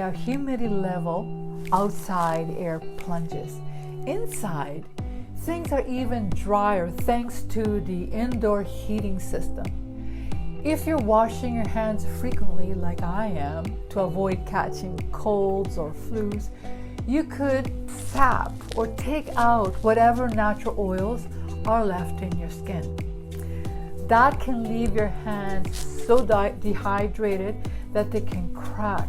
the humidity level outside air plunges. Inside, things are even drier thanks to the indoor heating system. If you're washing your hands frequently, like I am, to avoid catching colds or flus, you could sap or take out whatever natural oils are left in your skin. That can leave your hands so dehydrated that they can crack,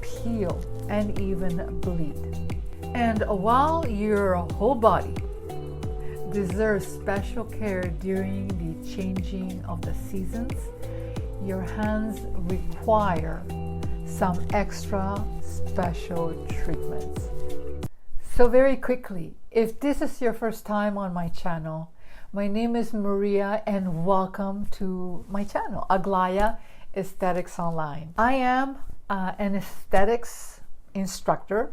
peel, and even bleed. And while your whole body deserves special care during the changing of the seasons, your hands require some extra special treatments. So very quickly, if this is your first time on my channel, my name is Maria and welcome to my channel, Aglaia Aesthetics Online. I am an aesthetics instructor.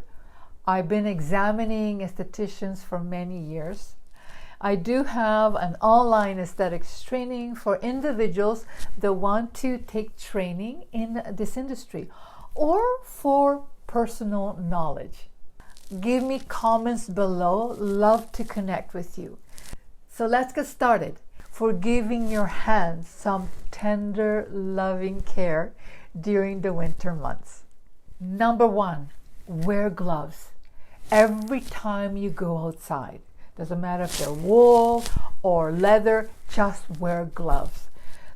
I've been examining estheticians for many years. I do have an online aesthetics training for individuals that want to take training in this industry or for personal knowledge. Give me comments below. Love to connect with you. So let's get started for giving your hands some tender, loving care during the winter months. Number one, wear gloves every time you go outside. Doesn't matter if they're wool or leather, just wear gloves.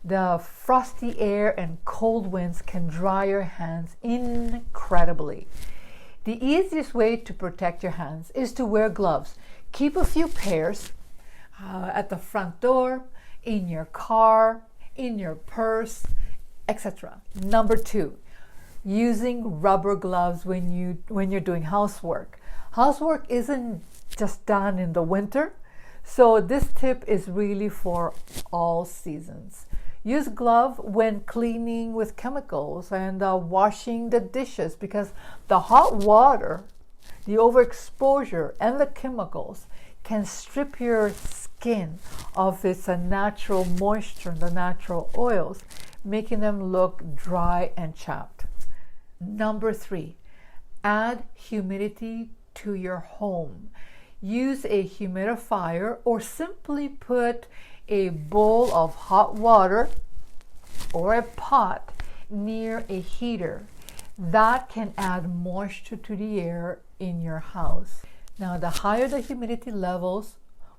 The frosty air and cold winds can dry your hands incredibly. The easiest way to protect your hands is to wear gloves. Keep a few pairs at the front door, in your car, in your purse, etc. Number two, using rubber gloves when you're doing housework. Housework isn't just done in the winter, so this tip is really for all seasons. Use glove when cleaning with chemicals and washing the dishes, because the hot water, the overexposure, and the chemicals can strip your skin of its natural moisture, the natural oils, making them look dry and chapped. Number three, add humidity to your home. Use a humidifier or simply put a bowl of hot water or a pot near a heater. That can add moisture to the air in your house. Now, the higher the humidity levels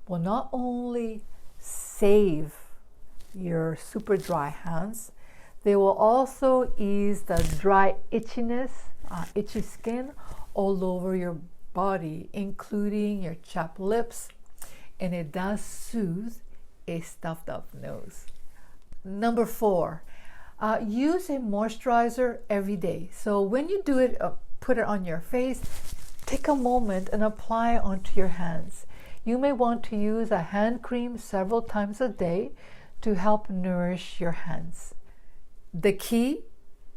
will not only save your super dry hands, they will also ease the dry itchiness, itchy skin all over your body, including your chapped lips, and it does soothe a stuffed up nose. Number four, use a moisturizer every day. So when you do it, put it on your face, take a moment and apply it onto your hands. You may want to use a hand cream several times a day to help nourish your hands. The key,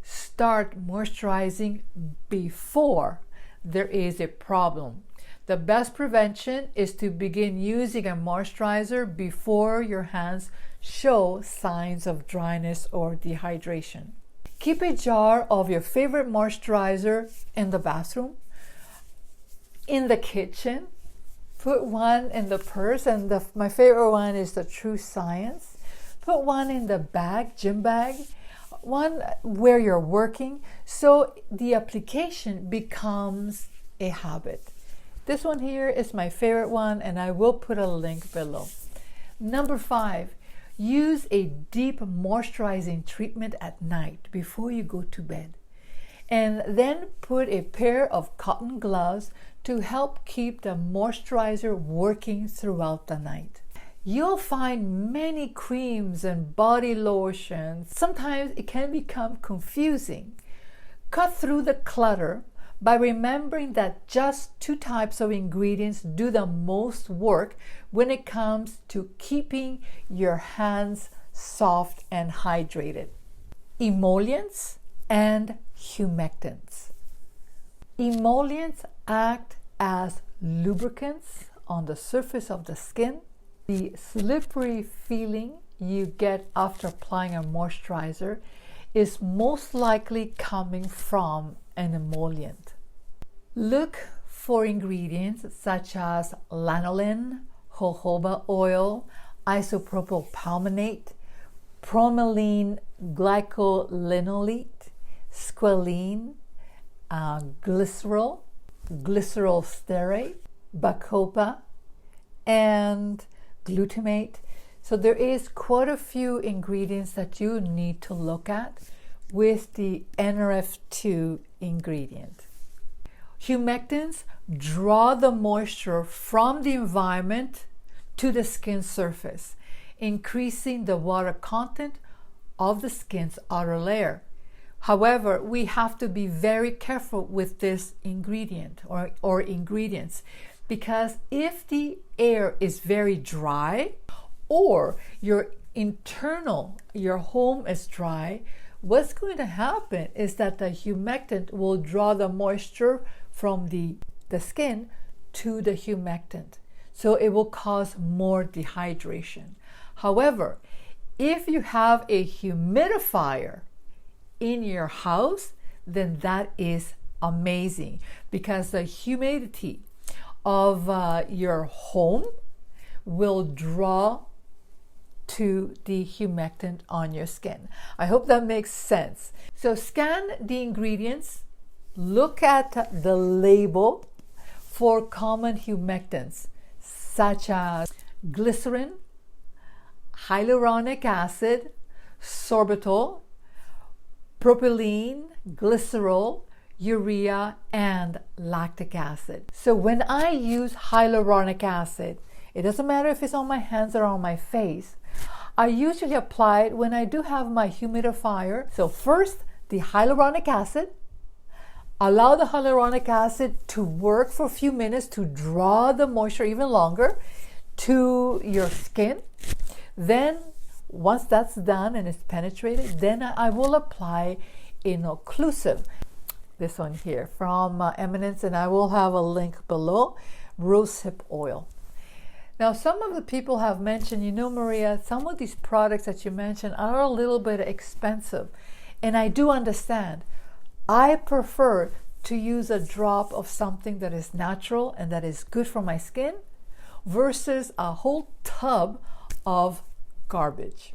start moisturizing before there is a problem. The best prevention is to begin using a moisturizer before your hands show signs of dryness or dehydration. Keep a jar of your favorite moisturizer in the bathroom, in the kitchen. Put one in the purse, and my favorite one is the True Science. Put one in the bag, gym bag, one where you're working, so the application becomes a habit. This one here is my favorite one, and I will put a link below. Number five, use a deep moisturizing treatment at night before you go to bed. And then put a pair of cotton gloves to help keep the moisturizer working throughout the night. You'll find many creams and body lotions. Sometimes it can become confusing. Cut through the clutter by remembering that just two types of ingredients do the most work when it comes to keeping your hands soft and hydrated: emollients and humectants. Emollients act as lubricants on the surface of the skin. The slippery feeling you get after applying a moisturizer is most likely coming from an emollient. Look for ingredients such as lanolin, jojoba oil, isopropyl palmate, bromelain glycolinolate, squalene, glycerol, glycerol stearate, bacopa, and glutamate. So there is quite a few ingredients that you need to look at with the NRF2 ingredient. Humectants draw the moisture from the environment to the skin surface, increasing the water content of the skin's outer layer. However, we have to be very careful with this ingredient or ingredients, because if the air is very dry or your home is dry, what's going to happen is that the humectant will draw the moisture from the skin to the humectant. So it will cause more dehydration. However, if you have a humidifier in your house, then that is amazing, because the humidity of your home will draw to the humectant on your skin. I hope that makes sense. So scan the ingredients, look at the label for common humectants such as glycerin, hyaluronic acid, sorbitol, propylene, glycerol, urea, and lactic acid. So when I use hyaluronic acid, it doesn't matter if it's on my hands or on my face, I usually apply it when I do have my humidifier. So first, the hyaluronic acid. Allow the hyaluronic acid to work for a few minutes to draw the moisture even longer to your skin. Then once that's done and it's penetrated, then I will apply an occlusive, this one here from Eminence, and I will have a link below, rosehip oil. Now, some of the people have mentioned, Maria, some of these products that you mentioned are a little bit expensive, and I do understand. I prefer to use a drop of something that is natural and that is good for my skin versus a whole tub of garbage.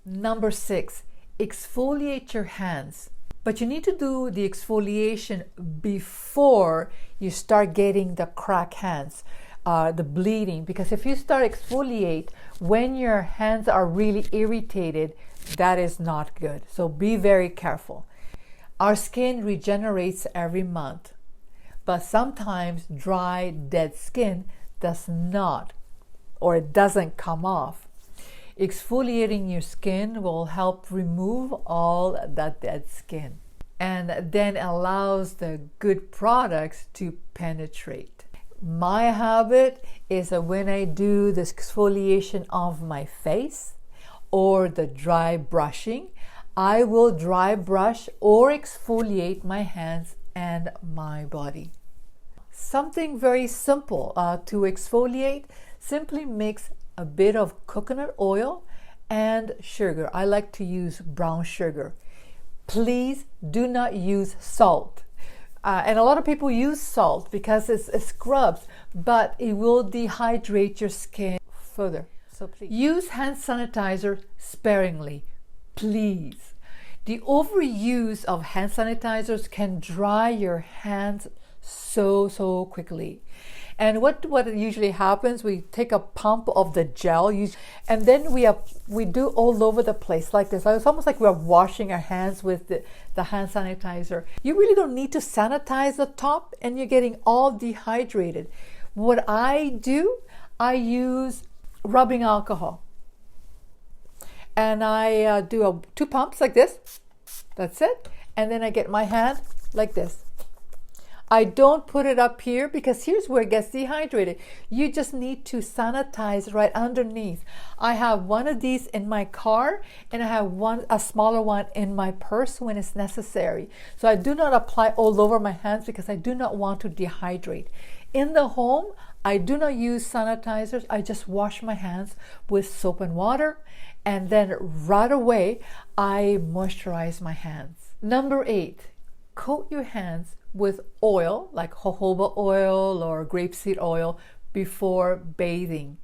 Number 6, exfoliate your hands. But you need to do the exfoliation before you start getting the cracked hands, the bleeding, because if you start exfoliate when your hands are really irritated, that is not good. So be very careful. Our skin regenerates every month, but sometimes dry, dead skin does not, or it doesn't come off. Exfoliating your skin will help remove all that dead skin and then allows the good products to penetrate. My habit is that when I do the exfoliation of my face or the dry brushing, I will dry brush or exfoliate my hands and my body. Something very simple to exfoliate, simply mix a bit of coconut oil and sugar. I like to use brown sugar. Please do not use salt. And a lot of people use salt because it scrubs, but it will dehydrate your skin further. So please use hand sanitizer sparingly. Please. The overuse of hand sanitizers can dry your hands so quickly. And what usually happens, we take a pump of the gel and then we do all over the place like this. It's almost like we're washing our hands with the hand sanitizer. You really don't need to sanitize the top and you're getting all dehydrated. What I do, I use rubbing alcohol. And I do 2 pumps like this. That's it. And then I get my hand like this. I don't put it up here because here's where it gets dehydrated. You just need to sanitize right underneath. I have one of these in my car and I have a smaller one in my purse when it's necessary. So I do not apply all over my hands because I do not want to dehydrate. In the home, I do not use sanitizers. I just wash my hands with soap and water, and then right away I moisturize my hands. Number 8, coat your hands with oil, like jojoba oil or grapeseed oil, before bathing.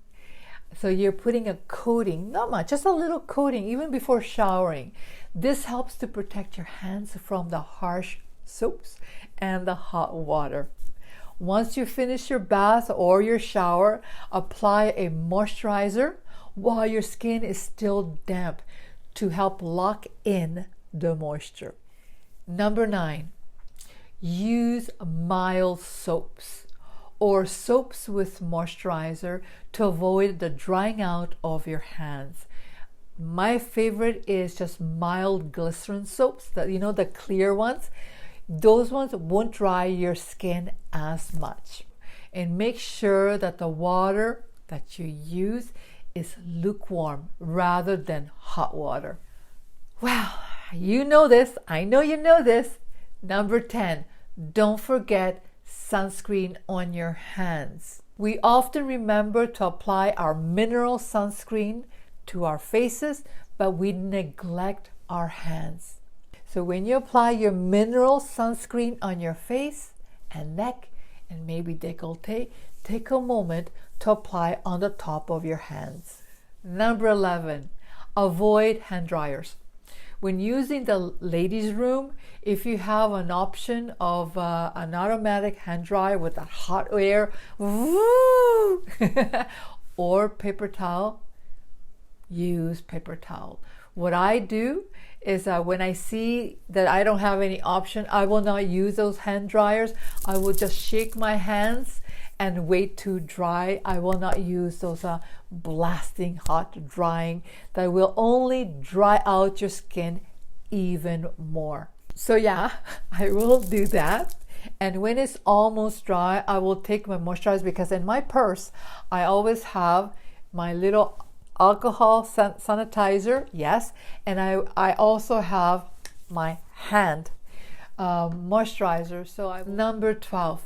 So you're putting a coating, not much, just a little coating, even before showering. This helps to protect your hands from the harsh soaps and the hot water. Once you finish your bath or your shower, apply a moisturizer while your skin is still damp to help lock in the moisture. Number 9, use mild soaps or soaps with moisturizer to avoid the drying out of your hands. My favorite is just mild glycerin soaps, the clear ones. Those ones won't dry your skin as much. And make sure that the water that you use is lukewarm rather than hot water. Well, you know this. I know you know this. Number 10, don't forget sunscreen on your hands. We often remember to apply our mineral sunscreen to our faces, but we neglect our hands. So when you apply your mineral sunscreen on your face and neck and maybe décolleté, take a moment to apply on the top of your hands. Number 11, avoid hand dryers. When using the ladies' room, if you have an option of an automatic hand dryer with that hot air, woo, or paper towel, use paper towel. What I do is when I see that I don't have any option, I will not use those hand dryers. I will just shake my hands and wait to dry. I will not use those blasting hot drying that will only dry out your skin even more. So yeah, I will do that. And when it's almost dry, I will take my moisturizer, because in my purse, I always have my little alcohol sanitizer, yes, and I also have my hand moisturizer. So number 12,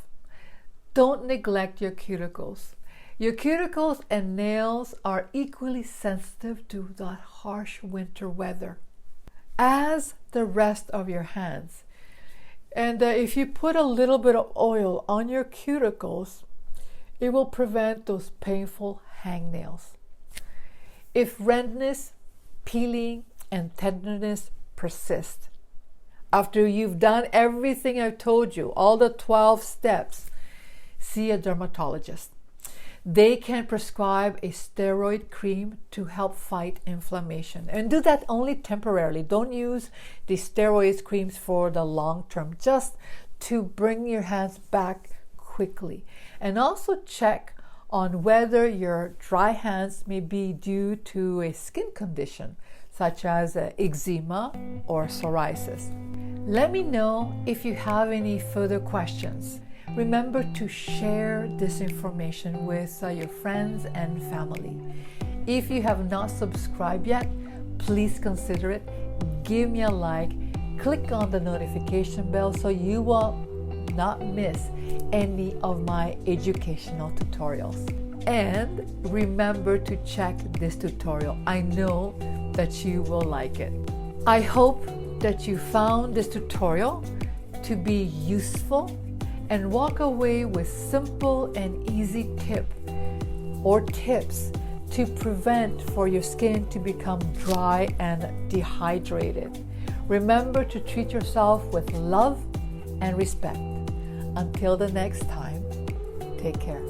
don't neglect your cuticles. Your cuticles and nails are equally sensitive to that harsh winter weather as the rest of your hands. And if you put a little bit of oil on your cuticles, it will prevent those painful hangnails. If redness, peeling, and tenderness persist after you've done everything I've told you, all the 12 steps, see a dermatologist. They can prescribe a steroid cream to help fight inflammation, and do that only temporarily. Don't use the steroid creams for the long term, just to bring your hands back quickly. And also check on whether your dry hands may be due to a skin condition such as eczema or psoriasis. Let me know if you have any further questions. Remember to share this information with your friends and family. If you have not subscribed yet, please consider it. Give me a like. Click on the notification bell so you will not miss any of my educational tutorials. And remember to check this tutorial. I know that you will like it. I hope that you found this tutorial to be useful and walk away with simple and easy tips to prevent for your skin to become dry and dehydrated. Remember to treat yourself with love and respect. Until the next time, take care.